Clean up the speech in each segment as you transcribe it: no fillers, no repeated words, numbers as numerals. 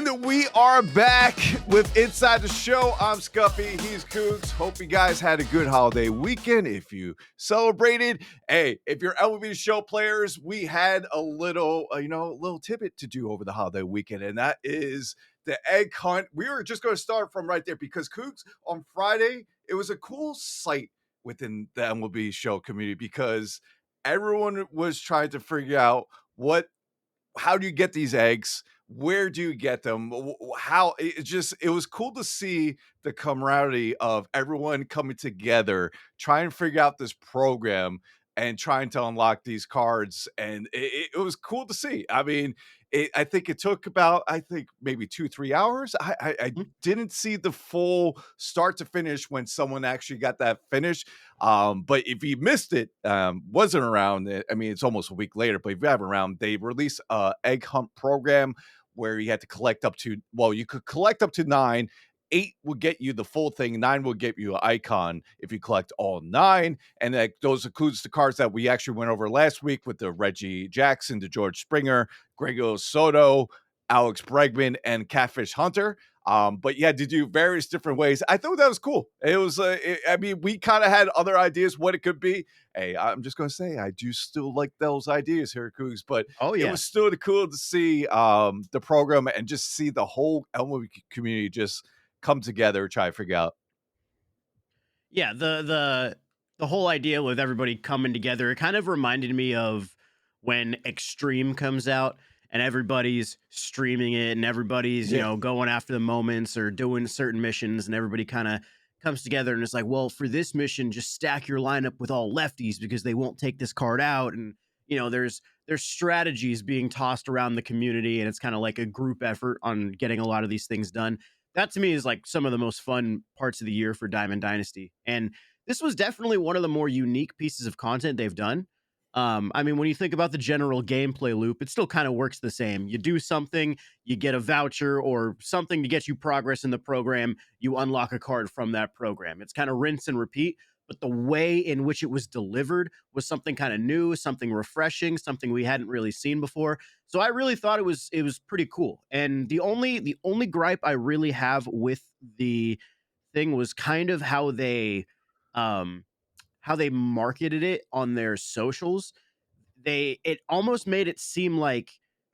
And we are back with Inside the Show. I'm Scuffy. He's Cougs. Hope you guys had a good holiday weekend. If you celebrated, hey, if you're MLB Show players, we had a little tidbit to do over the holiday weekend, and that is the egg hunt. We were just going to start from right there because Cougs, on Friday, it was a cool sight within the MLB Show community because everyone was trying to figure out how do you get these eggs? Where do you get them? How it was cool to see the camaraderie of everyone coming together, trying to figure out this program and trying to unlock these cards. And it was cool to see. I mean, I think it took about, maybe 2-3 hours. I didn't see the full start to finish when someone actually got that finish. But if you missed it, wasn't around, I mean, it's almost a week later, but if you have around, they released a egg hunt program where you had to collect you could collect up to 9. 8 will get you the full thing. 9 will get you an icon if you collect all 9. And those includes the cards that we actually went over last week with the Reggie Jackson, the George Springer, Gregor Soto, Alex Bregman, and Catfish Hunter. But you had to do various different ways. I thought that was cool. It was, we kind of had other ideas what it could be. Hey, I'm just going to say, I do still like those ideas here, Cougs, but it was still cool to see the program and just see the whole MLB community just come together, try to figure out. Yeah, the whole idea with everybody coming together, it kind of reminded me of when Extreme comes out and everybody's streaming it and everybody's, going after the moments or doing certain missions, and everybody kind of comes together and it's like, well, for this mission, just stack your lineup with all lefties because they won't take this card out. And, there's strategies being tossed around the community, and it's kind of like a group effort on getting a lot of these things done. That to me is like some of the most fun parts of the year for Diamond Dynasty. And this was definitely one of the more unique pieces of content they've done. I mean, when you think about the general gameplay loop, it still kind of works the same. You do something, you get a voucher or something to get you progress in the program, you unlock a card from that program. It's kind of rinse and repeat, but the way in which it was delivered was something kind of new, something refreshing, something we hadn't really seen before. So I really thought it was pretty cool. And the only gripe I really have with the thing was kind of how they marketed it on their socials. It almost made it seem like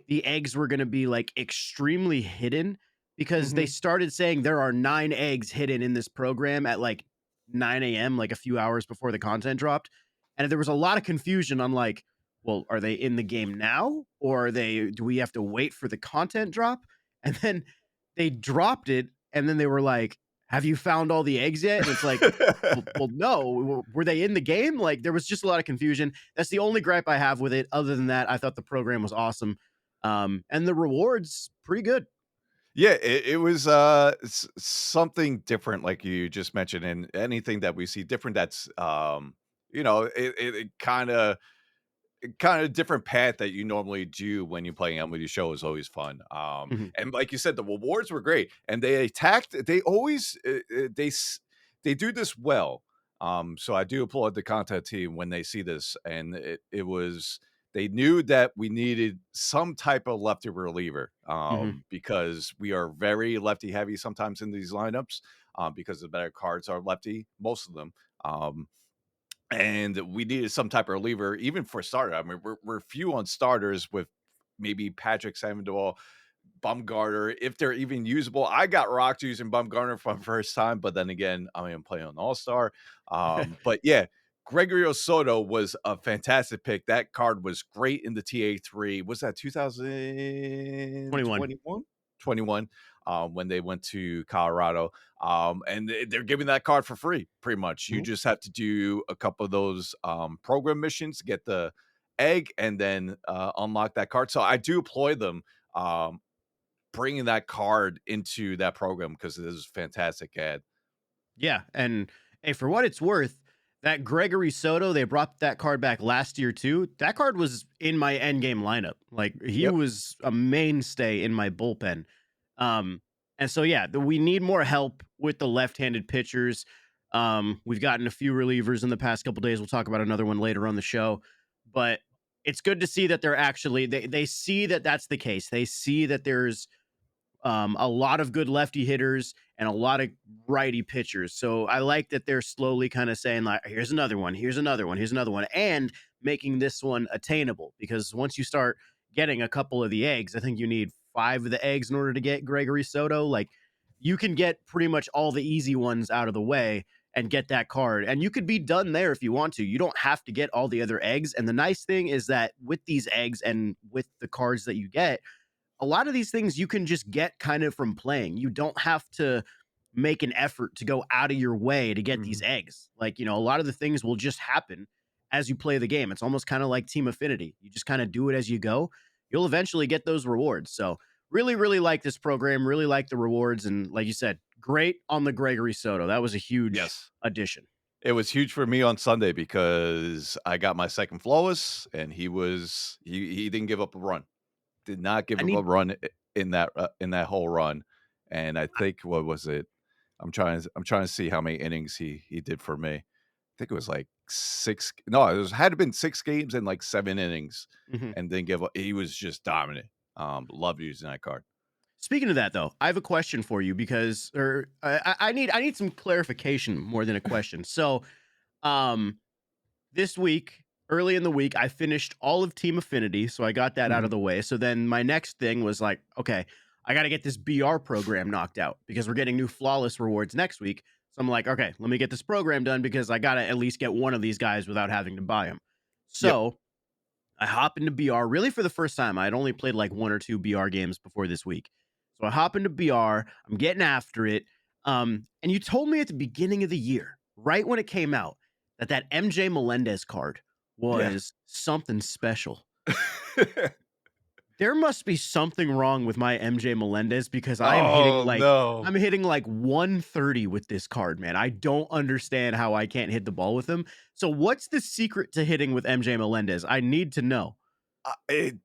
the eggs were going to be like extremely hidden because they started saying there are 9 eggs hidden in this program at like 9 a.m., like a few hours before the content dropped. And there was a lot of confusion on like, well, are they in the game now? Or do we have to wait for the content drop? And then they dropped it. And then they were like, have you found all the eggs yet? And it's like, well, no. Were they in the game? Like, there was just a lot of confusion. That's the only gripe I have with it. Other than that, I thought the program was awesome. And the rewards, pretty good. Yeah, it was something different, like you just mentioned, and anything that we see different that's it kind of different path that you normally do when you're playing MLB Show is always fun. And like you said, the rewards were great, and they always they do this well. So I do applaud the content team when they see this, and it was, they knew that we needed some type of lefty reliever because we are very lefty heavy sometimes in these lineups because the better cards are lefty, most of them. And we needed some type of reliever, even for starter. I mean, we're few on starters with maybe Patrick Sandoval, Bumgarner, if they're even usable. I got rocked using Bumgarner for the first time, but then again, I am playing on All-Star. But yeah, Gregorio Soto was a fantastic pick. That card was great in the TA3. Was that 2021? 21, when they went to Colorado. And they're giving that card for free, pretty much. You just have to do a couple of those program missions to get the egg and then unlock that card. So I do applaud them bringing that card into that program because it is a fantastic ad. Yeah, and hey, for what it's worth, that Gregory Soto, they brought that card back last year too. That card was in my endgame lineup. Like, he was a mainstay in my bullpen. And so yeah, we need more help with the left-handed pitchers. We've gotten a few relievers in the past couple days. We'll talk about another one later on the show, but it's good to see that they're actually they see that that's the case. They see that there's a lot of good lefty hitters and a lot of righty pitchers. So I like that they're slowly kind of saying like, here's another one, here's another one, here's another one, and making this one attainable. Because once you start getting a couple of the eggs, I think you need 5 of the eggs in order to get Gregory Soto. Like you can get pretty much all the easy ones out of the way and get that card. And you could be done there if you want to. You don't have to get all the other eggs. And the nice thing is that with these eggs and with the cards that you get, a lot of these things you can just get kind of from playing. You don't have to make an effort to go out of your way to get these Mhm. eggs. Like, a lot of the things will just happen as you play the game. It's almost kind of like Team Affinity. You just kind of do it as you go. You'll eventually get those rewards. So, really, really like this program, really like the rewards. And like you said, great on the Gregory Soto. That was a huge Yes. addition. It was huge for me on Sunday because I got my second flawless, and he didn't give up a run. Did not give I up a need run in that whole run, and I think what was it? I'm trying to see how many innings he did for me. I think it was like 6 no, it was had to been 6 games and like 7 innings, mhm. and didn't give up. He was just dominant. Love using that card. Speaking of that, though, I have a question for you because, or I need some clarification more than a question. So, um, this week, early in the week, I finished all of Team Affinity, so I got that out of Mhm. the way. So then my next thing was like, okay, I got to get this BR program knocked out because we're getting new flawless rewards next week. So I'm like, okay, let me get this program done because I got to at least get one of these guys without having to buy them. Yep. So I hop into BR really for the first time. I had only played like 1 or 2 BR games before this week. So I hop into BR, I'm getting after it. And you told me at the beginning of the year, right when it came out, that MJ Melendez card Yeah. was something special. There must be something wrong with my MJ Melendez because Oh, no. I'm hitting like 130 with this card, man. I don't understand how I can't hit the ball with him. So what's the secret to hitting with MJ Melendez? I need to know. It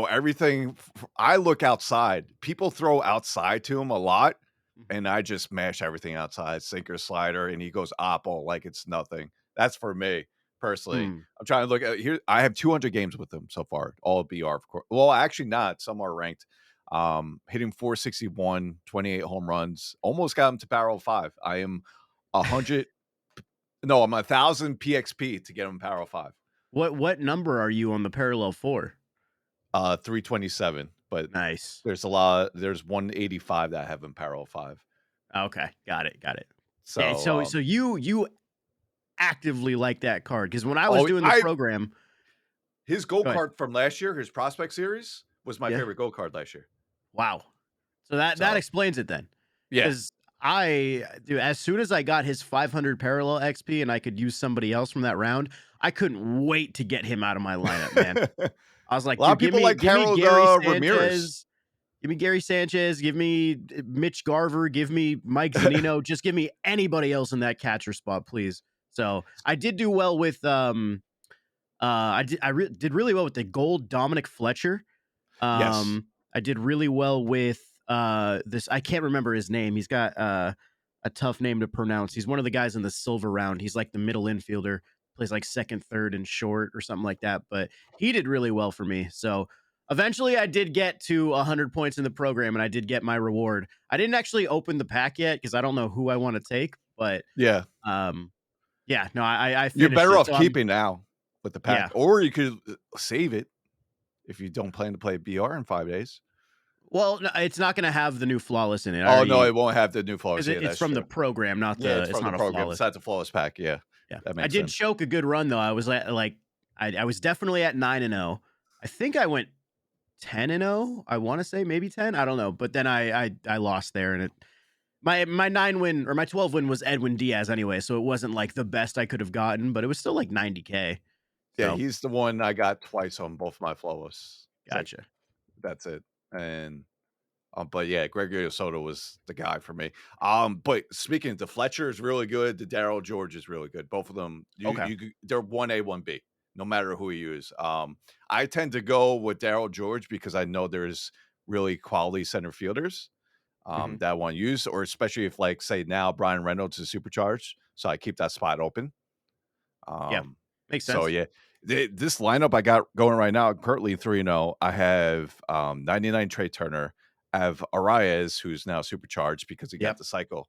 everything I look outside. People throw outside to him a lot, Mhm. and I just mash everything outside, sinker, slider, and he goes oppo like it's nothing. That's for me personally. Hmm. I'm trying to look at here. I have 200 games with him so far, all BR, of course. Well, actually not. Some are ranked. Hitting 461, 28 home runs, almost got him to Power 5. I am 100. No, I'm 1,000 PXP to get him Power 5. What number are you on the parallel for? 327, but Nice. there's 185 that have in Parallel 5. Okay, got it, got it. Yeah, So, so you actively like that card because when I was oh, doing the I program, his gold go ahead. card from last year, his prospect series was my Yeah. favorite gold card last year. Wow. So that So, explains it then. yeah. 'Cause dude, as soon as I got his 500 parallel XP and I could use somebody else from that round, I couldn't wait to get him out of my lineup, man. A I was like, lot "Dude, of people like give me Harold, Gary Ramirez. Sanchez, give me Gary Sanchez, give me Mitch Garver, give me Mike Zunino, just give me anybody else in that catcher spot, please." So, I did do well with, did really well with the gold Dominic Fletcher. Yes. I did really well with this. I can't remember his name. He's got a tough name to pronounce. He's one of the guys in the silver round. He's like the middle infielder, plays like second, third, and short or something like that. But he did really well for me. So eventually I did get to 100 points in the program and I did get my reward. I didn't actually open the pack yet because I don't know who I want to take. But Yeah. um, yeah, no, I You're finished better it. off So I'm, keeping now with the pack, yeah. or you could save it if you don't plan to play BR in 5 days. Well, no, it's not going to have the new flawless in it. I Oh, no, already it won't have the new flawless. because Yeah, it's that's from the true. program, not Yeah, the. it's It's from the not a program. flawless. Besides the flawless pack. Yeah, Yeah, that I makes did sense. choke a good run though. I was at like, I was definitely at 9-0. I think I went 10-0. I want to say maybe 10. I don't know, but then I lost there, and it my 9 win or my 12 win was Edwin Diaz anyway, so it wasn't like the best I could have gotten, but it was still like 90K. Yeah, So he's the one I got twice on both my flawless. It's like, gotcha. that's it. And but yeah, Gregory Soto was the guy for me. But speaking to Fletcher is really good. The Daryl George is really good. Both of them, Okay. they're 1A, 1B, no matter who you use. I tend to go with Daryl George because I know there's really quality center fielders Hmm. that I want to use, or especially if, like, say now Brian Reynolds is supercharged, so I keep that spot open. Yeah, Um, makes so sense. yeah, this lineup I got going right now, currently 3-0. I have 99 Trey Turner. I have Arias, who's now supercharged because he got Yep. the cycle.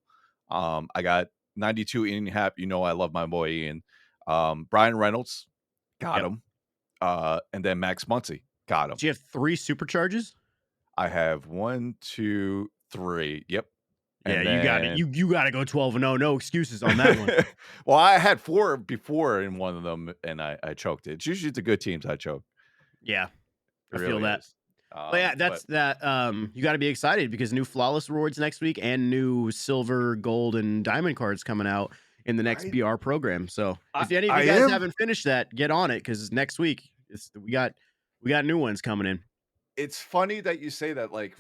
I got 92 Ian Happ. You know I love my boy Ian. Brian Reynolds, got Yep. him. And then Max Muncy, got him. Do you have 3 supercharges? I have 1, 2, 3. Yep. Yeah, And you got it. then You got to go 12-0. No excuses on that one. well, I had 4 before in one of them, and I choked it. It's usually the good teams I choke. Yeah, It I feel really that. is. But yeah, But that's that. You got to be excited because new flawless rewards next week and new silver, gold, and diamond cards coming out in the next I BR program. So I if any of I you guys am. haven't finished that, get on it because next week we got new ones coming in. It's funny that you say that, like,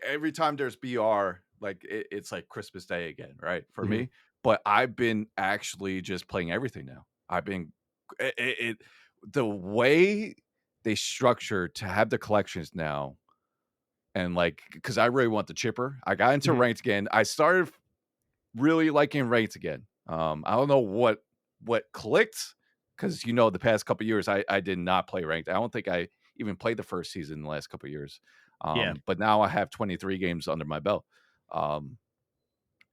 every time there's BR, like, it's like Christmas Day again, right, for Mhm. me, but I've been actually just playing everything now. I've been it the way they structure to have the collections now and, like, because I really want the chipper. I got into Mhm. ranked again. I started really liking ranked again. I don't know what clicked because the past couple years I did not play ranked. I don't think I even played the first season in the last couple years. Yeah. But now I have 23 games under my belt. Um,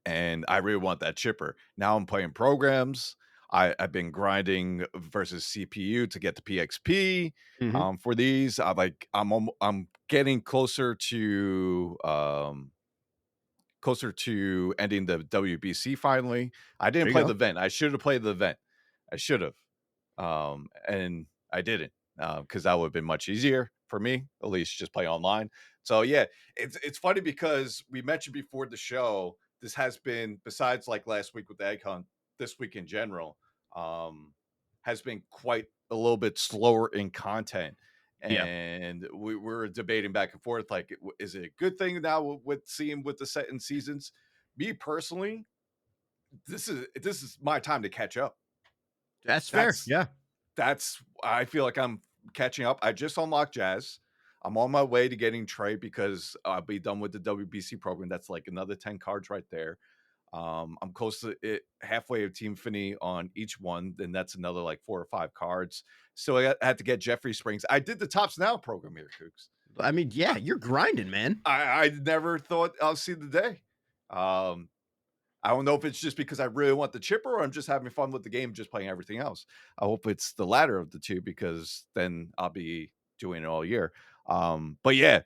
and I really want that chipper. Now I'm playing programs. I've been grinding versus CPU to get the PXP Mhm. for these. I'm getting closer to ending the WBC finally. I didn't There you play go. the event. I should have played the event. I should have. And I didn't because that would have been much easier for me, at least just play online. So yeah, it's funny because we mentioned before the show, this has been besides like last week with the egg hunt, this week in general, has been quite a little bit slower in content. Yeah. And we were debating back and forth, like, is it a good thing now with seeing with the set in seasons? Me personally, this is my time to catch up. That's fair. That's Yeah. I feel like I'm catching up. I just unlocked Jazz. I'm on my way to getting Trey because I'll be done with the WBC program. That's like another 10 cards right there. I'm close to it, halfway of Team Finney on each one. Then that's another like 4 or 5 cards. So I had to get Jeffrey Springs. I did the Tops Now program here, Kooks. I mean, yeah, you're grinding, man. I never thought I'll see the day. Um, I don't know if it's just because I really want the chipper or I'm just having fun with the game, just playing everything else. I hope it's the latter of the two because then I'll be doing it all year. But yeah,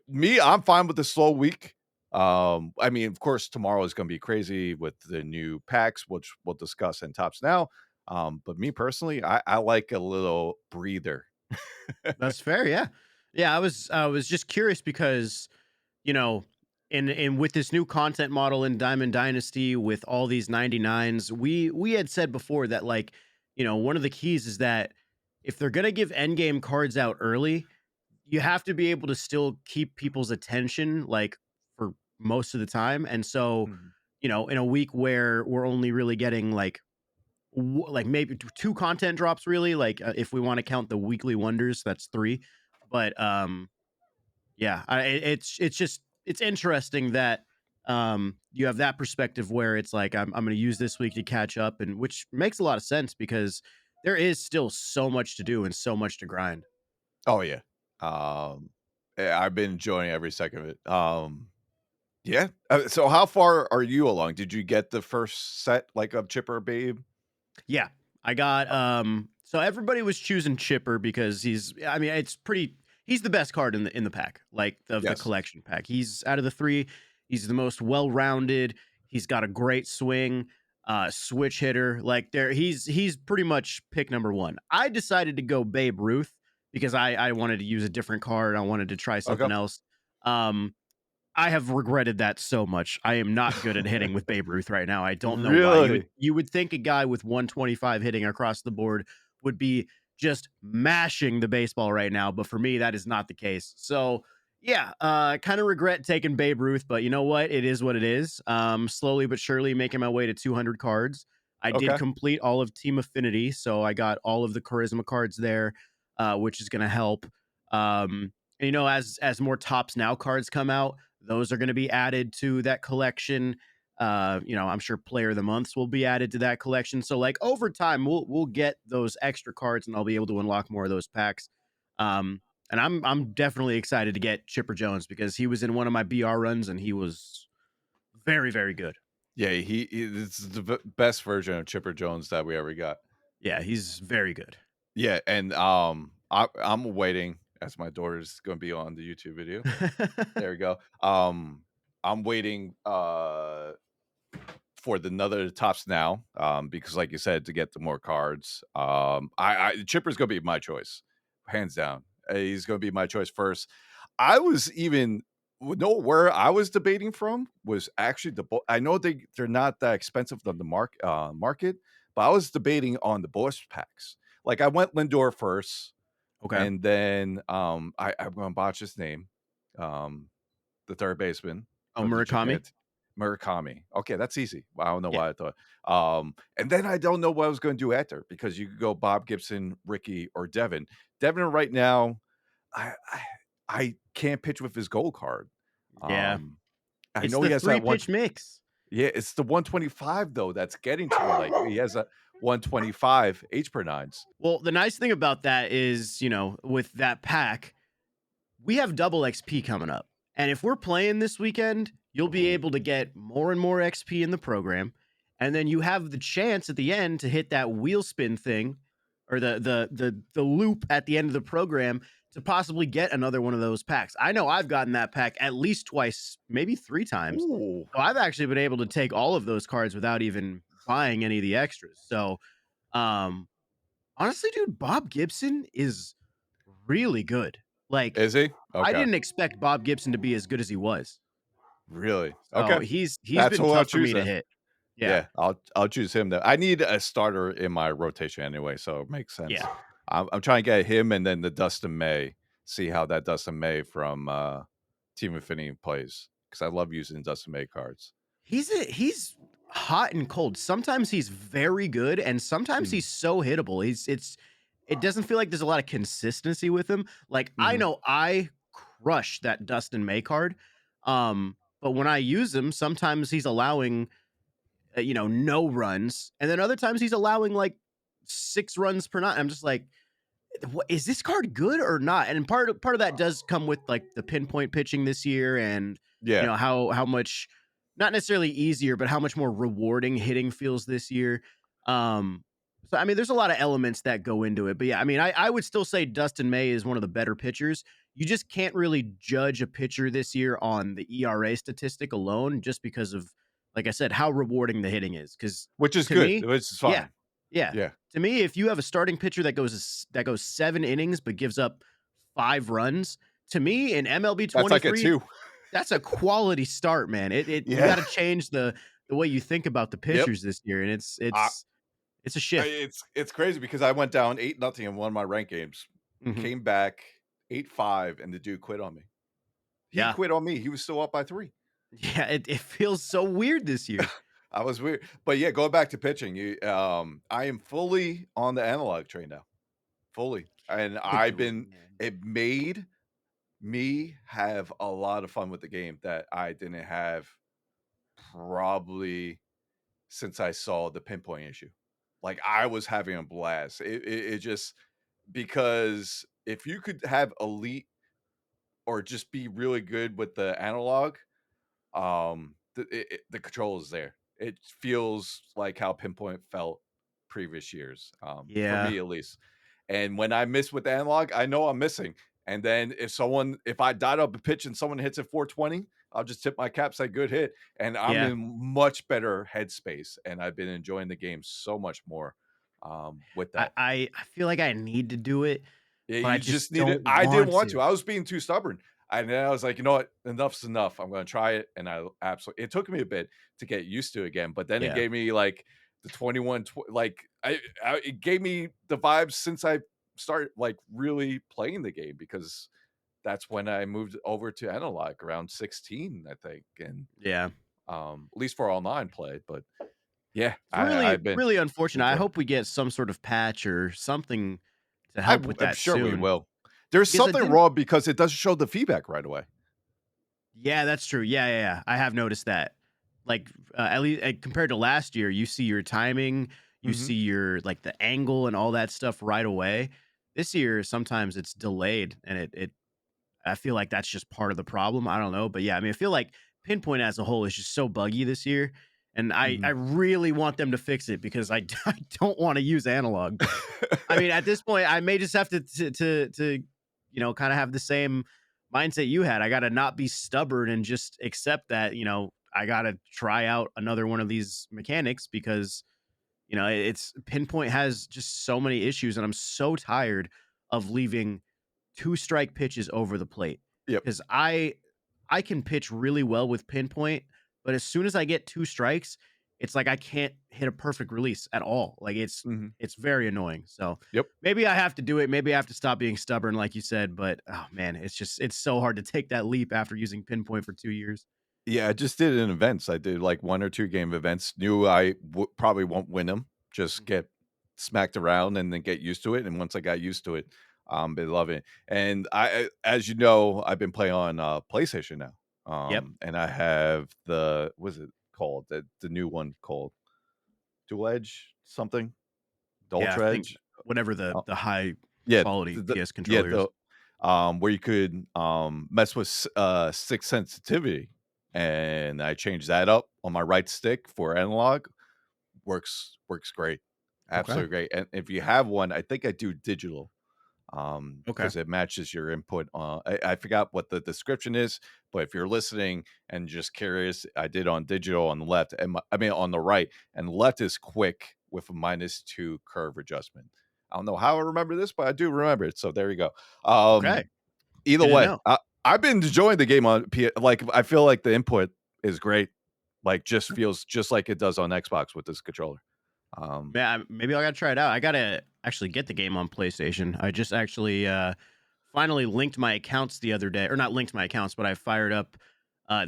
me, I'm fine with the slow week. I mean, of course, tomorrow is going to be crazy with the new packs, which we'll discuss in Tops Now. But me personally, I like a little breather. That's fair. Yeah. Yeah. I was just curious because you know, and with this new content model in Diamond Dynasty with all these 99s, we had said before that like, one of the keys is that if they're gonna give endgame cards out early, you have to be able to still keep people's attention like for most of the time. And so, Mhm. in a week where we're only really getting like like maybe two content drops really, like if we want to count the weekly wonders, that's three. But yeah, it's just it's interesting that you have that perspective where it's like I'm going to use this week to catch up, and which makes a lot of sense because there is still so much to do and so much to grind. Oh yeah. Um, I've been enjoying every second of it. Yeah. So how far are you along? Did you get the first set like of Chipper Babe? Yeah. I got Uh, so everybody was choosing Chipper because I mean he's the best card in the pack, like of the yes. collection pack. He's out of the three, he's the most well-rounded. He's got a great swing, switch hitter. Like he's pretty much pick number one. I decided to go Babe Ruth because I wanted to use a different card. I wanted to try Okay. something else. Um I have regretted that so much. I am not good at hitting with Babe Ruth right now. I don't know why. You would Really? you would think a guy with 125 hitting across the board would be just mashing the baseball right now, but for me that is not the case. So, yeah, kind of regret taking Babe Ruth, but you know what? It is what it is. Slowly but surely making my way to 200 cards. I did Okay. complete all of Team Affinity, so I got all of the charisma cards there, which is going to help. And, as more Tops Now cards come out, those are going to be added to that collection. I'm sure Player of the Months will be added to that collection. So like over time, we'll get those extra cards, and I'll be able to unlock more of those packs. Um, And I'm definitely excited to get Chipper Jones because he was in one of my BR runs and he was very, very good. Yeah, it's the best version of Chipper Jones that we ever got. Yeah, he's very good. Yeah, and I'm waiting as my daughter's going to be on the YouTube video. There we go. I'm waiting for the another tops now, because like you said, to get the more cards. I Chipper's gonna be my choice, hands down. He's gonna be my choice first. I was even know where I was debating from was actually I know they're not that expensive on the market, but I was debating on the bonus packs. Like I went Lindor first, Okay. and then I'm gonna botch his name. Um the third baseman Oh, for the Murakami? Murakami. Okay, that's easy. I don't know Yeah. why I thought. And then I don't know what I was going to do after because you could go Bob Gibson, Ricky, or Devin. Devin right now, I I, I can't pitch with his gold card. Yeah. Um, I It's know the he has that three one. pitch mix. Yeah, it's the 125 though that's getting to me. Like he has a 125 H per nines. Well, the nice thing about that is, with that pack, we have double XP coming up. And if we're playing this weekend, you'll be Ooh. able to get more and more XP in the program. And then you have the chance at the end to hit that wheel spin thing or the loop at the end of the program to possibly get another one of those packs. I know I've gotten that pack at least twice, maybe 3 times. Ooh. So I've actually been able to take all of those cards without even buying any of the extras. So um honestly, dude, Bob Gibson is really good. Like Is he? I Okay. didn't expect Bob Gibson to be as good as he was. Really? So Okay. he's That's been who I'll tough for me choose to then. hit. Yeah. Yeah, I'll choose him. Though I need a starter in my rotation anyway, so it makes sense. Yeah. I'm trying to get him and then the Dustin May. See how that Dustin May from Team Infinity plays because I love using Dustin May cards. He's hot and cold. Sometimes he's very good and sometimes Mm. he's so hittable. It doesn't feel like there's a lot of consistency with him. Like I Mhm. know I crush that Dustin May card. But when I use him, sometimes he's allowing no runs, and then other times he's allowing like 6 runs per night. I'm just like, what is this card good or not? And part of that does come with like the pinpoint pitching this year, and Yeah, how much not necessarily easier, but how much more rewarding hitting feels this year. So I mean, there's a lot of elements that go into it, but yeah, I mean, I would still say Dustin May is one of the better pitchers. You just can't really judge a pitcher this year on the ERA statistic alone, just because of, like I said, how rewarding the hitting is. Because which is to good. me, Which is yeah, fine. yeah, Yeah, to me, if you have a starting pitcher that goes 7 innings but gives up 5 runs, to me in MLB that's like a 23, two. that's a quality start, man. You Yeah. got to change the way you think about the Yep. pitchers this year, and it's I, it's it's a shift. it's crazy because I went down 8-0 in one of my rank games, Mhm. came back 8-5, and the dude quit on me. He Yeah, quit on me. He was still up by 3. yeah. It feels so weird this year. I was weird. But yeah, going back to pitching, I am fully on the analog train now. Fully. And Give it to him, man. it made me have a lot of fun with the game that I didn't have probably since I saw the pinpoint issue. Like I was having a blast. It just because if you could have elite or just be really good with the analog, the control is there. It feels like how pinpoint felt previous years, for Yeah, me at least. And when I miss with the analog, I know I'm missing. And then if I dial up a pitch and someone hits it 420, I'll just tip my cap, say good hit, and I'm yeah. in much better headspace. And I've been enjoying the game so much more with I that. I I feel like I need to do it, Yeah, but I you just just need it. don't I didn't want want to. to. I was being too stubborn. And then I was like, you know what? Enough's enough. I'm going to try it. And I absolutely, it took me a bit to get used to it again, but then it Yeah, gave me like the 21, like it gave me the vibes since I started like really playing the game because that's when I moved over to analog around 16, I think. And yeah. at least for online play, but yeah, It's really, I've been really unfortunate. I enjoying it. hope we get some sort of patch or something to help with I'm that sure we soon. will. There's Because I something didn't. wrong because it doesn't show the feedback right away. Yeah, that's true. Yeah, yeah, yeah. I have noticed that. Like, at least compared to last year, you see your timing, you Mhm. see your like the angle and all that stuff right away. this year sometimes it's delayed, and it I feel like that's just part of the problem. I don't know, but yeah, I mean, I feel like Pinpoint as a whole is just so buggy this year, and I Mhm. really want them to fix it because I don't want to use analog. But I mean, at this point, I may just have to kind of have the same mindset you had. I got to not be stubborn and just accept that I got to try out another one of these mechanics because it's Pinpoint has just so many issues, and I'm so tired of leaving two strike pitches over the plate Yep. because I can pitch really well with Pinpoint, but as soon as I get two strikes, it's like I can't hit a perfect release at all. Like Mhm. it's very annoying. So Yep. maybe I have to do it. Maybe I have to stop being stubborn, like you said. But oh man, it's so hard to take that leap after using Pinpoint for 2 years. Yeah, I just did it in events. I did like 1 or 2 game events. Knew I probably won't win them. Just Mhm. get smacked around and then get used to it. And once I got used to it, been loving it. And as you know, I've been playing on PlayStation now. Yep. And I have the what's it called? The new one called Dual Edge something, the Yeah, I Ultra think Edge. whatever Uh, the high yeah, quality the PS yeah controller is. the where you could mess with stick sensitivity, and I changed that up on my right stick for analog. Works great, Okay. absolutely great. And if you have one, I think I do digital, Okay. because it matches your input. I forgot what the description is, but if you're listening and just curious, I did on digital on the left, and I mean on the right, and left is quick with a -2 curve adjustment. I don't know how I remember this, but I do remember it. So there you go. Okay. Either Good to way, know. I've been enjoying the game on like, I feel like the input is great. Like, just feels just like it does on Xbox with this controller. Um, Yeah, maybe I gotta try it out. I gotta actually get the game on PlayStation. I just actually finally linked my accounts the other day, or not linked my accounts, but I fired up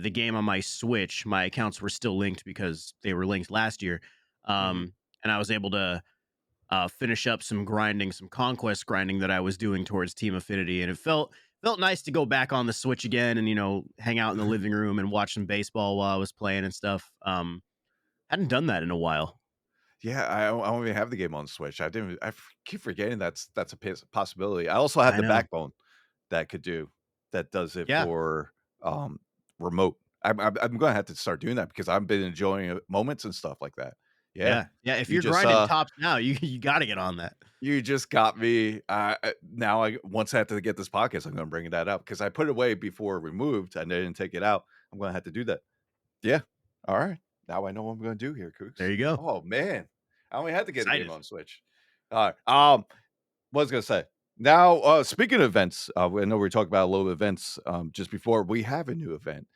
the game on my Switch. My accounts were still linked because they were linked last year, mhm. and I was able to finish up some grinding, some conquest grinding that I was doing towards Team Affinity, and it felt nice to go back on the Switch again and hang out in the living room and watch some baseball while I was playing and stuff. Hadn't done that in a while. Yeah, I don't even have the game on Switch. I didn't keep forgetting that's a possibility. I also have I the know. backbone that that does it Yeah. for, remote. I'm gonna have to start doing that because I've been enjoying moments and stuff like that. Yeah. Yeah, yeah, if You you're just, grinding tops now, you gotta get on that. You just got me. Now I once I have to get this podcast, I'm gonna bring that up because I put it away before removed and I didn't take it out. I'm gonna have to do that. Yeah. All right. Now I know what I'm gonna do here, There Kooks. you go. Oh man. I only had to get the game Excited. on Switch. All right. What was I gonna say? Now, speaking of events, I know we were talking about a little events just before. We have a new event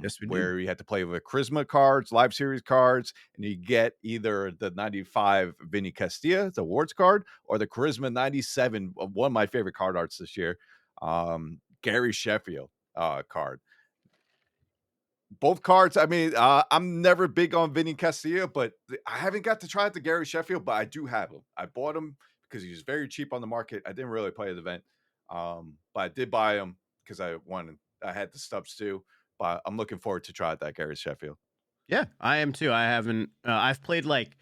Yes, we do. where you have to play with Charisma cards, Live Series cards, and you get either the 95 Vinny Castilla, the awards card, or the Charisma 97, one of my favorite card arts this year, Gary Sheffield card. Both cards, I mean, I'm never big on Vinny Castilla, but I haven't got to try out the Gary Sheffield, but I do have him. I bought him because he was very cheap on the market. I didn't really play the event, but I did buy him because I had the stubs too, but I'm looking forward to try out that Gary Sheffield. Yeah, I am too. I haven't I've played, like,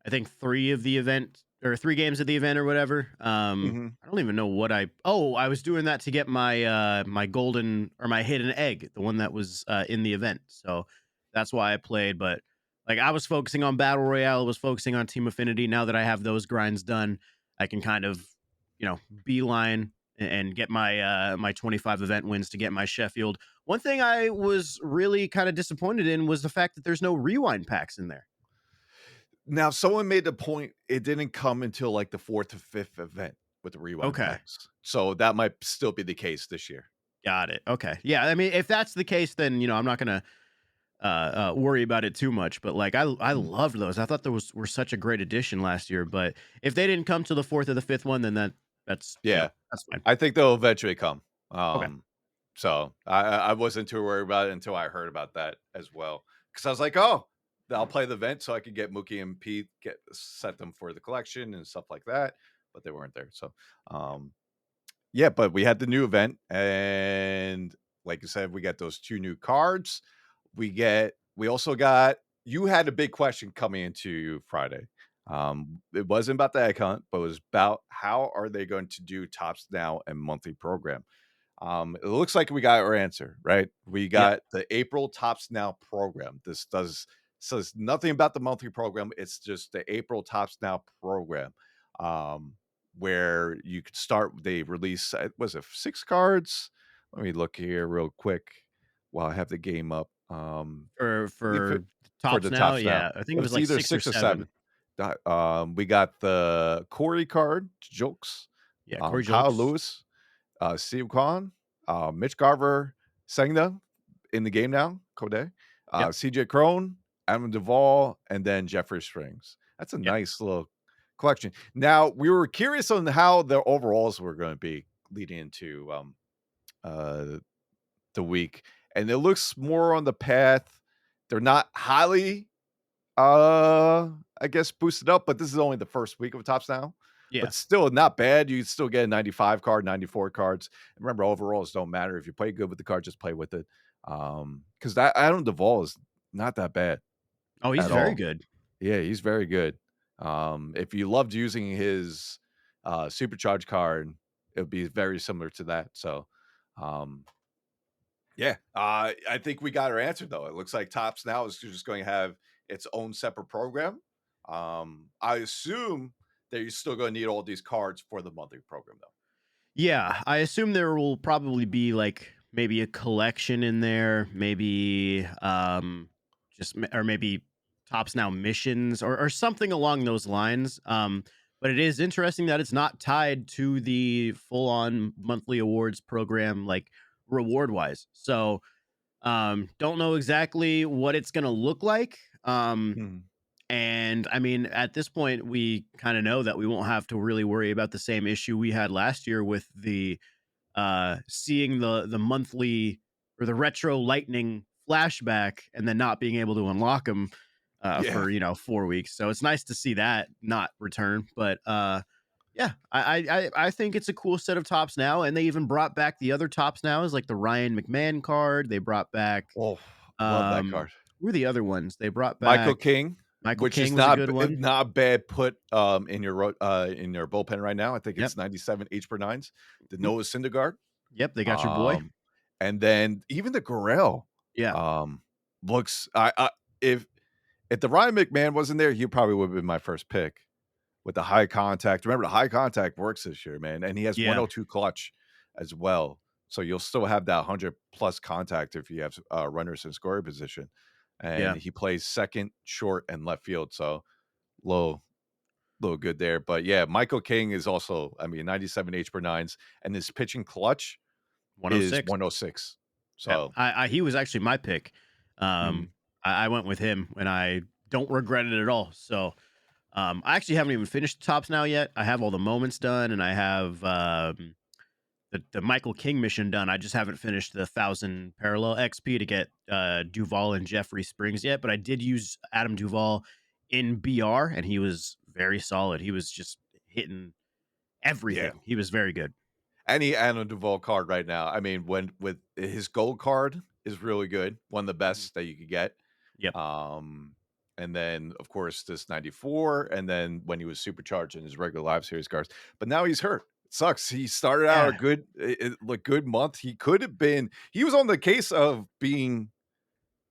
I think 3 of the event or 3 games of the event or whatever. Mhm. I don't even know what I was doing that to get my golden or my hidden egg, the one that was, in the event. So, that's why I played, but, like, I was focusing on Battle Royale, I was focusing on Team Affinity. Now that I have those grinds done, I can kind of, beeline and get my 25 event wins to get my Sheffield. One thing I was really kinda disappointed in was the fact that there's no rewind packs in there. Now, someone made the point it didn't come until like the 4th or 5th event with the rewind Okay. packs. So that might still be the case this year. Got it. Okay. Yeah. I mean, if that's the case, then I'm not gonna worry about it too much. But like, I Mhm. loved those. I thought those were such a great addition last year. But if they didn't come to the fourth or the fifth one, then that's Yeah. that's fine. I think they'll eventually come. Okay. So I wasn't too worried about it until I heard about that as well. Because I was like, oh, I'll play the event so I could get Mookie and Pete, get set them for the collection and stuff like that. But they weren't there. So yeah, but we had the new event, and like you said, we got those 2 new cards. We also got you had a big question coming into Friday. It wasn't about the egg hunt, but it was about how are they going to do Tops Now and monthly program. It looks like we got our answer, right? We Yep. got the April Tops Now program. This does says nothing about the monthly program. It's just the April Tops Now program, um, where you could start. They release was it 6 cards? Let me look here real quick while I have the game up. If it, For for tops the now, Tops Now, yeah, I think it was it's like either 6 or 6 or 7. 7. We got the Corey card, Jokes, Yeah, Corey Kyle Jokes. Lewis, Steve Kwan, Mitch Garver, Sengna in the game now, Kode, Yep, CJ Crone, Adam Duvall, and then Jeffrey Springs. That's a yep. nice little collection. Now, we were curious on how the overalls were going to be leading into uh, the week, and it looks more on the path. They're not highly I guess boosted up, but this is only the first week of Tops Now. Yeah. But still not bad. You still get a 95 card, 94 cards. Remember, overalls don't matter. If you play good with the card, just play with it. Because that Adam Duvall is not that bad Oh, he's at very all. good. Yeah, he's very good. If you loved using his supercharge card, it would be very similar to that. So um yeah, I think we got our answer though. It looks like Tops Now is just going to have its own separate program. I assume that you're still going to need all these cards for the monthly program though. Yeah, I assume there will probably be, like, maybe a collection in there, maybe, or maybe Tops Now missions or something along those lines, but it is interesting that it's not tied to the full-on monthly awards program, like, reward-wise. So, don't know exactly what it's gonna look like, Mhm. and I mean, at this point, we kind of know that we won't have to really worry about the same issue we had last year with the seeing the monthly or the retro lightning flashback and then not being able to unlock them Yeah. for 4 weeks. So it's nice to see that not return. But yeah, I think it's a cool set of tops now, and they even brought back the other tops now, is like the Ryan McMahon card. They brought back Oh, love that um card. who are the other ones? They brought Michael back King, Michael which is King was a good one. not bad put in your bullpen right now. I think Yep. it's 97 H per nines. The Mhm. Noah Syndergaard. Yep, they got your boy. Um, and then even the Gorell Yeah. um looks I if the Ryan McMahon wasn't there, he probably would have been my first pick with the high contact. Remember, the high contact works this year, man, and he has Yeah. 102 clutch as well. So you'll still have that 100 plus contact if you have runners in scoring position. And Yeah. he plays second, short, and left field. So low, little good there. But yeah, Michael King is also, I mean, 97 H per nines, and his pitching clutch is 106. 106. Yeah, So I he was actually my pick. mhm. I went with him, and I don't regret it at all. So, I actually haven't even finished the tops now yet. I have all the moments done, and I have the Michael King mission done. I just haven't finished the 1,000 parallel XP to get Duval and Jeffrey Springs yet. But I did use Adam Duval in BR, and he was very solid. He was just hitting Yeah. everything. He was very good. Any Anna Duvall card right now. I mean, when with his gold card is really good, one of the Mhm. best that you could get. Yep. Um, and then of course this 94, and then when he was supercharged in his regular live series cards. But now he's hurt. It sucks. He started out a Yeah. good like good month. He could have been he was on the case of being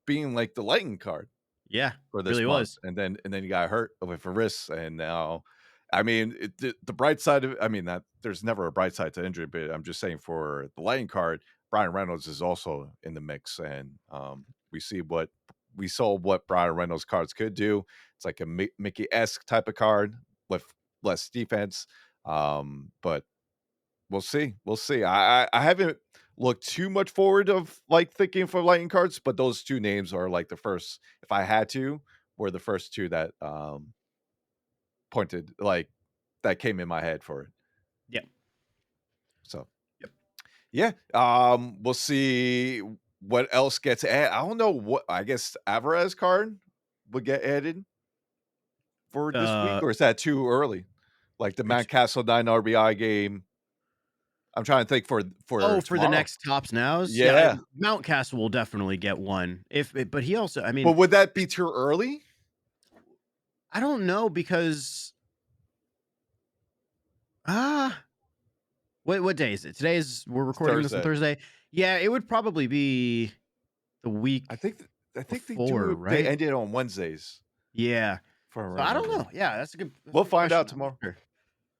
like the lightning card Yeah. for this Really month, was. and then he got hurt with a wrist, and now, I mean, the bright side of, I mean, that there's never a bright side to injury, but I'm just saying for the Lightning card, Brian Reynolds is also in the mix, and we saw what Brian Reynolds cards could do. It's like a Mickey esque type of card with less defense, but we'll see. We'll see. I haven't looked too much forward of like thinking for lightning cards, but those two names are like the first, if I had to, were the first two that pointed like that came in my head for it. Yep. So Yep. yeah. We'll see what else gets added. I don't know what, I guess Alvarez card would get added for this week, Uh, or is that too early? Like the which Matt Castle 9 RBI game. I'm trying to think for for the tomorrow. next tops nows, yeah, Yeah. Mountcastle will definitely get one. If but he also, I But mean, would that be too early? I don't know because ah, what day is it? Today is we're recording this on Thursday. Thursday. Yeah, it would probably be the I week think I think before, they right? ended on Wednesdays, Yeah. if I So I don't remember. know. Yeah, that's a We'll good find out question. I'm not tomorrow. sure.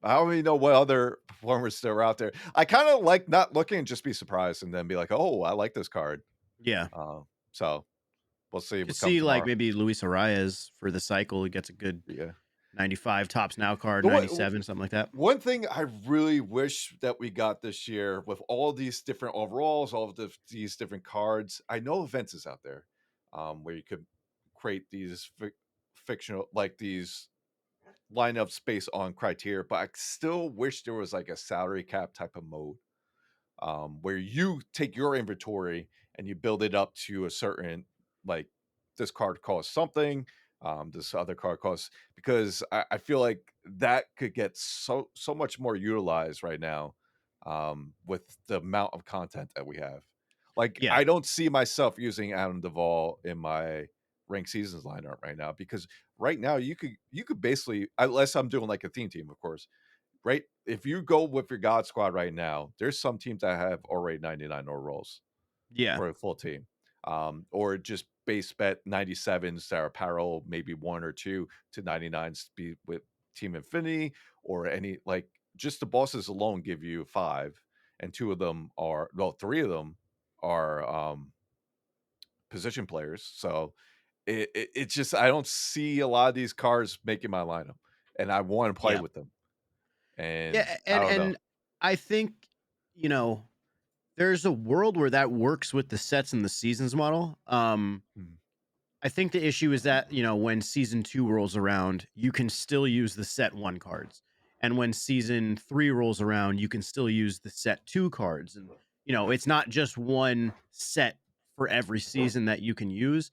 I don't even know what other performers still are out there. I kind of like not looking and just be surprised and then be like, "Oh, I like this card." Yeah. So we'll see Could what comes see like tomorrow. maybe Luis Arias for the cycle. He gets a good Yeah. 95 tops now card, The 97, something like that. one thing I really wish that we got this year with all these different overalls, all of these different cards. I know events is out there, where you could create these fictional, like these lineups based on criteria, but I still wish there was like a salary cap type of mode, where you take your inventory and you build it up to a certain, like, this card costs something, this other card costs, because I feel like that could get so much more utilized right now, with the amount of content that we have. Like, Yeah. I don't see myself using Adam Duvall in my ranked seasons lineup right now, because right now you could basically, unless I'm doing like a theme team, of course, right? If you go with your God squad right now, there's some teams that have already 99 overalls Yeah. for a full team. Or just base bet 97s that are parallel, maybe one or two to 99s to be with Team Infinity, or any, like, just the bosses alone give you five, and two of them are, well, three of them are position players. So it's just, I don't see a lot of these cards making my lineup, and I want to play Yeah. with them. And Yeah. I And don't know. and I think, you know, there's a world where that works with the sets and the seasons model. Mhm. I think the issue is that, when season 2 rolls around, you can still use the set 1 cards. And when season 3 rolls around, you can still use the set 2 cards. And, it's not just one set for every season that you can use.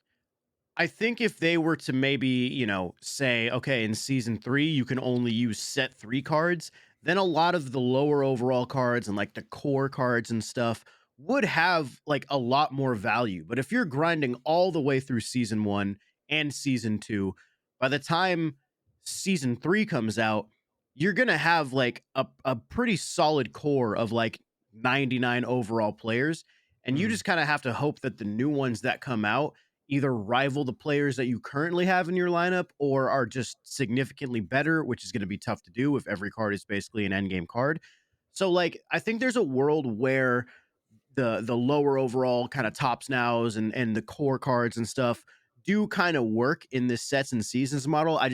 I think if they were to maybe, say, okay, in season 3, you can only use set 3 cards, then a lot of the lower overall cards and like the core cards and stuff would have like a lot more value. But if you're grinding all the way through season 1 and season 2, by the time season 3 comes out, you're going to have like a pretty solid core of like 99 overall players. And you Mhm. just kind of have to hope that the new ones that come out either rival the players that you currently have in your lineup or are just significantly better, which is going to be tough to do if every card is basically an end game card. So like I think there's a world where the lower overall kind of tops nows and the core cards and stuff do kind of work in this sets and seasons model. I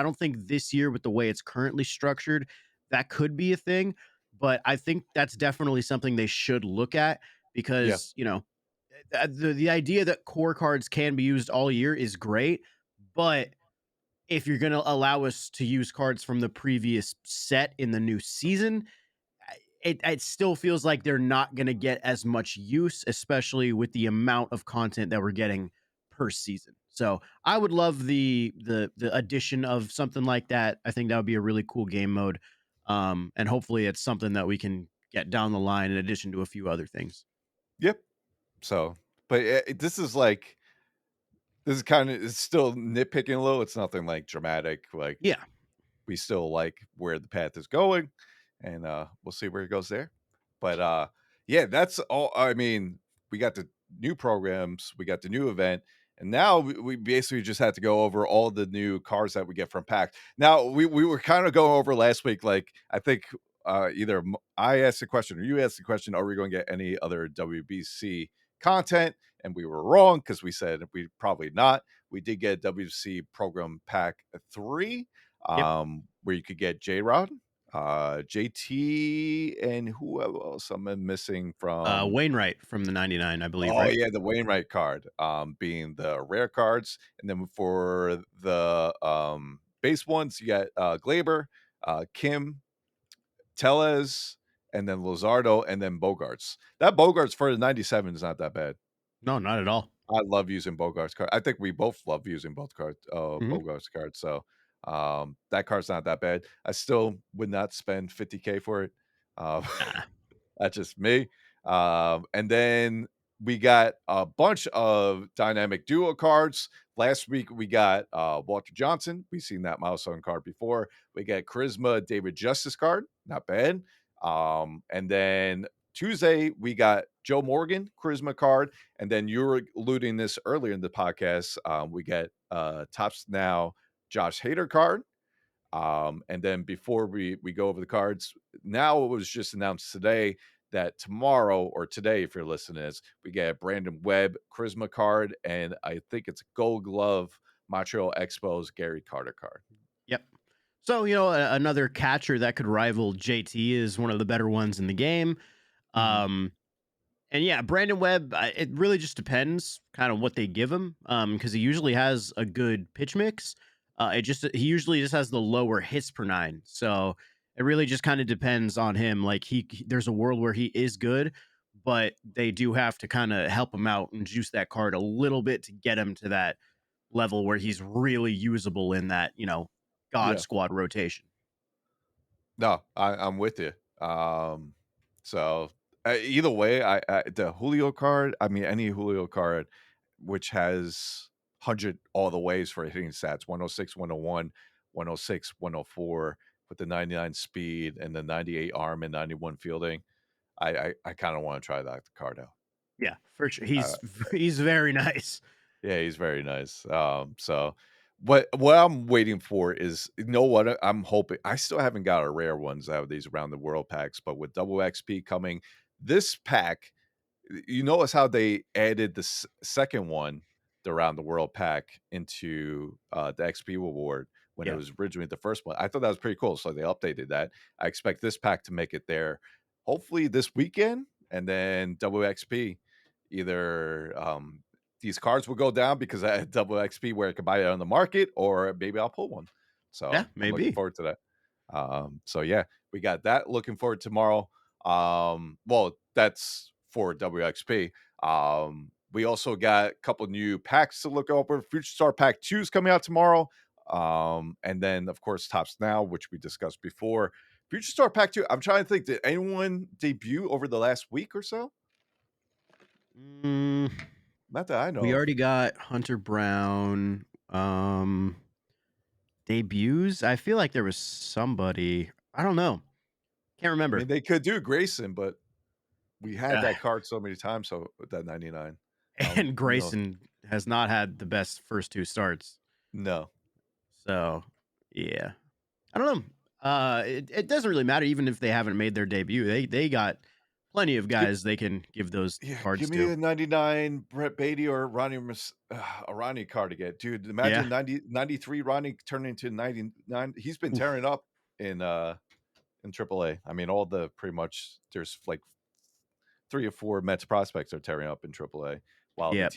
don't think this year with the way it's currently structured that could be a thing, but I think that's definitely something they should look at Yeah. because, the idea that core cards can be used all year is great, but if you're going to allow us to use cards from the previous set in the new season, it still feels like they're not going to get as much use, especially with the amount of content that we're getting per season. So I would love the addition of something like that. I think that would be a really cool game mode, and hopefully it's something that we can get down the line in addition to a few other things. Yep. So, but this is like, this is kind of, it's still nitpicking a little. It's nothing like dramatic. Like, Yeah, we still like where the path is going, and we'll see where it goes there. But yeah, that's all. I mean, we got the new programs, we got the new event, and now we basically just had to go over all the new cars that we get from pack. Now we were kind of going over last week, like, I think either I asked the question or you asked the question, are we going to get any other WBC content? And we were wrong, because we said we probably not. We did get WC program pack 3, yep. where you could get J Rod, JT, and who else am I missing from? Wainwright from the 99, I believe, Oh right? yeah, the Wainwright card, being the rare cards, and then for the base ones, you got Glaber, Kim, Tellez, and then Lozardo, and then Bogarts. That Bogarts for the 97 is not that bad. No, not at all. I love using Bogart's card. I think we both love using both cards, Mhm. Bogart's cards. So that card's not that bad. I still would not spend 50K for it. Uh, Nah. that's just me. And then we got a bunch of dynamic duo cards. Last week we got Walter Johnson. We've seen that milestone card before. We got Charisma David Justice card, not bad. And then Tuesday we got Joe Morgan Charisma card, and then you were alluding this earlier in the podcast. We got Tops Now Josh Hader card. And then before we go over the cards, now it was just announced today that tomorrow or today, if you're listening to this, we get a Brandon Webb Charisma card, and I think it's a Gold Glove Montreal Expos Gary Carter card. Yep. So, another catcher that could rival JT is one of the better ones in the game. Mhm. Um, and yeah, Brandon Webb, it really just depends kind of what they give him. Because he usually has a good pitch mix. He usually just has the lower hits per nine. So it really just kind of depends on him. Like there's a world where he is good, but they do have to kind of help him out and juice that card a little bit to get him to that level where he's really usable in that, God Yeah. squad rotation. No, I'm with you. So either way, the Julio card, I mean, any Julio card, which has 100 all the ways for hitting stats 106, 101, 106, 104 with the 99 speed and the 98 arm and 91 fielding. I kind of want to try that card out. Yeah, for sure. Uh, He's very nice. yeah, he's very nice. So what I'm waiting for is, you know what, I'm hoping I still haven't got a rare ones out of these around the world packs, but with double XP coming, this pack, you notice how they added the second one, the around the world pack, into the XP reward when it Yeah. was originally the first one. I thought that was pretty cool. So they updated that. I expect this pack to make it there hopefully this weekend, and then double XP. Either these cards will go down because I had double XP where I could buy it on the market, or maybe I'll pull one. Yeah, So I'm looking maybe. forward to that. So yeah, we got that. Looking forward to tomorrow. Well, that's for WXP. We also got a couple new packs to look over. Future Star Pack 2 is coming out tomorrow. And then of course Tops Now, which we discussed before. Future Star Pack 2. I'm trying to think, did anyone debut over the last week or so? Mm, Not that I we know of. already got Hunter Brown. Debuts. I feel like there was somebody. I don't know. Can't I remember. mean, they could do Grayson, but we had Uh, that card so many times. So with that 99, and you know, Grayson has not had the best first two starts. no, So yeah, I don't know. It doesn't really matter even if they haven't made their debut. They got plenty of give, guys they can give those yeah, cards give me to. a 99 Brett Beatty or a Ronnie card again, dude. Yeah. Imagine 93 Ronnie turning into 99. He's been tearing Oof. up in AAA. I mean, all the pretty much there's like 3 or 4 Mets prospects are tearing up in AAA, while Yep.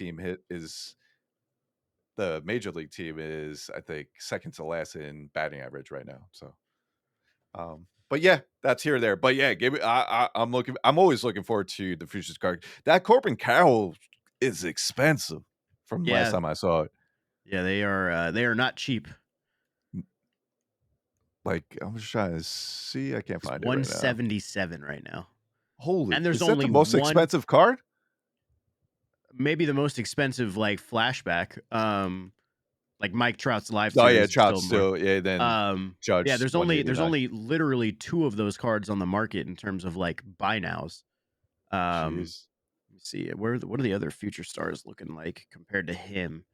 the major league team is, I think, second to last in batting average right now. So, but yeah, that's here or there. But yeah, give it. I'm looking. I'm always looking forward to the Futures card. That Corbin Carroll is expensive from last Yeah. time I saw it. Yeah. They are not cheap. Like, I'm just trying to see. I can't It's find it right now. 177 right now. Holy, And there's is that the only most one, expensive card? maybe the most expensive like flashback. Like Mike Trout's live Oh yeah, series is Trout still more. still. Yeah, then Yeah, Judge there's 189. only literally two of those cards on the market in terms of like buy nows. Jeez. Let me see what are the other future stars looking like compared to him?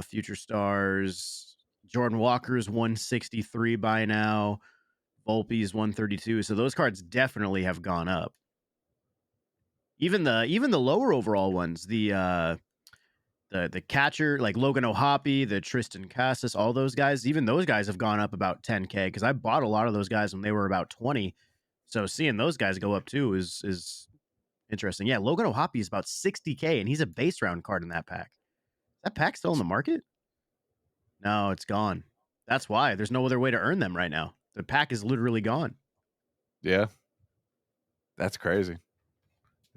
Future stars, Jordan Walker's 163 by now, Volpe's 132. So those cards definitely have gone up. Even the lower overall ones, the catcher like Logan O'Hoppe, the Tristan Cassis, all those guys, even those guys have gone up about 10K because I bought a lot of those guys when they were about 20. So seeing those guys go up too is interesting. Yeah, Logan O'Hoppe is about 60K and he's a base round card in that pack. Is that pack still in the market? No, it's gone. That's why there's no other way to earn them right now. The pack is literally gone. Yeah, that's crazy.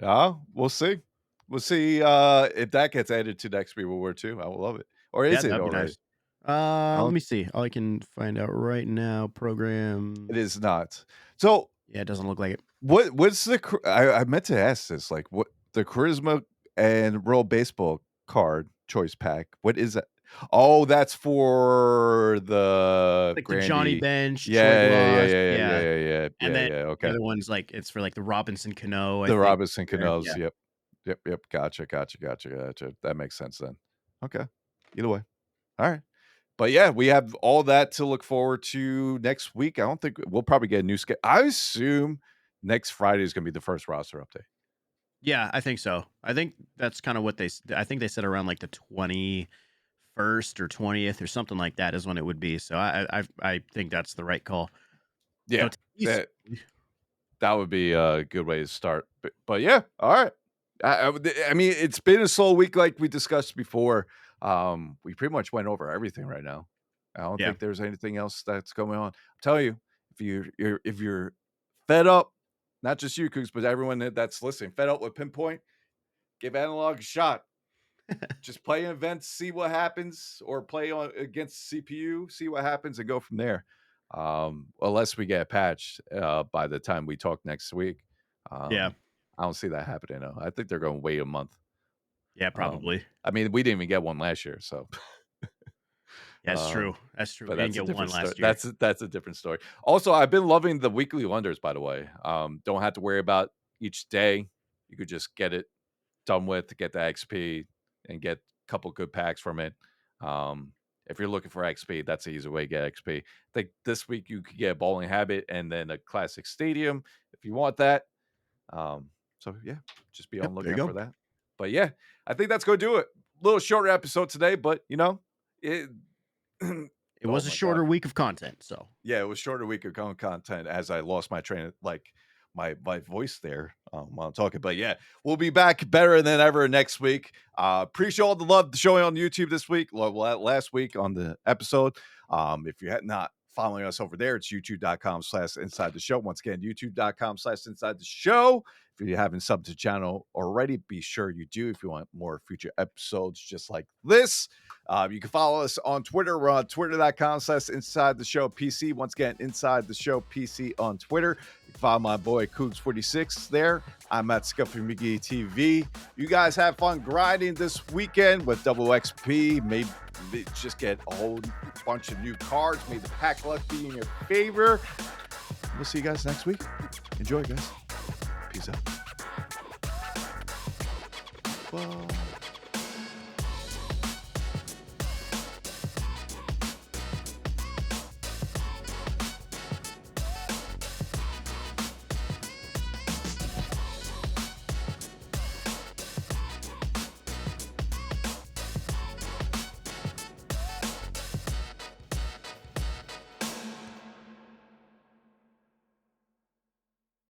Yeah, we'll see. We'll see if that gets added to next reward too. I will love it. Or Yeah, is it that'd be already? nice. I Let don't, me see. I can find out right now. it Programs. is not. So Yeah, it doesn't look like it. what's the I meant to ask this, like, what the Charisma and Royal Baseball card choice pack. What is that? Oh, that's for the Like the Johnny Grandy. Bench, Troy Yeah, yeah, yeah, Glass, yeah, yeah, yeah, yeah, yeah, and yeah, then yeah. the Okay. other one's like it's for like the Robinson Cano, I The think. Robinson There, Canoes. yeah, Yep. Yep. Yep. Gotcha. Gotcha. Gotcha. Gotcha. That makes sense then. Okay. Either way. All right. But yeah, we have all that to look forward to next week. I don't think we'll probably get a new schedule. I assume next Friday is going to be the first roster update. yeah, I think so. I think that's kind of what I think they said around like the 21st or 20th or something like that is when it would be. So I think that's the right call. So Yeah. Tatis, That would be a good way to start. But yeah, all right. I mean, it's been a slow week like we discussed before. We pretty much went over everything right now. I don't yeah, think there's anything else that's going on. I'm telling you, if you're fed up, not just you, Kooks, but everyone that's listening, fed up with Pinpoint, give Analog a shot. Just play in events, see what happens, or play on against CPU, see what happens, and go from there. Unless we get a patch by the time we talk next week. yeah, I don't see that happening though. I think they're going to wait a month. yeah, probably. I mean, we didn't even get one last year, so That's true. That's true. but We didn't that's a get one different story. last year. That's a different story. Also, I've been loving the weekly wonders, by the way. Don't have to worry about each day. You could just get it done with, get the XP, and get a couple good packs from it. If you're looking for XP, that's the easy way to get XP. I think this week you could get a bowling habit and then a classic stadium if you want that. So yeah, just be on Yep, there you lookout for go. that. But yeah, I think that's going to do it. Little shorter episode today, but you know, it. It Oh was a my God. shorter week of content, so Yeah, it was shorter week of content as I lost my train of my voice there while I'm talking. But yeah, we'll be back better than ever next week. Appreciate all the love showing on YouTube this week. Well, last week on the episode. If you had not following us over there, it's youtube.com/inside the show. Once again, youtube.com/inside the show. If you haven't subbed to the channel already, be sure you do if you want more future episodes just like this. You can follow us on Twitter. We're on twitter.com/inside the show PC. Once again, inside the show PC on Twitter. You can follow my boy Coogs46 there. I'm at Scuffy McGee TV. You guys have fun grinding this weekend with double XP. Maybe just get a whole bunch of new cards. May the pack luck be in your favor. We'll see you guys next week. Enjoy, guys. Peace out. Bye.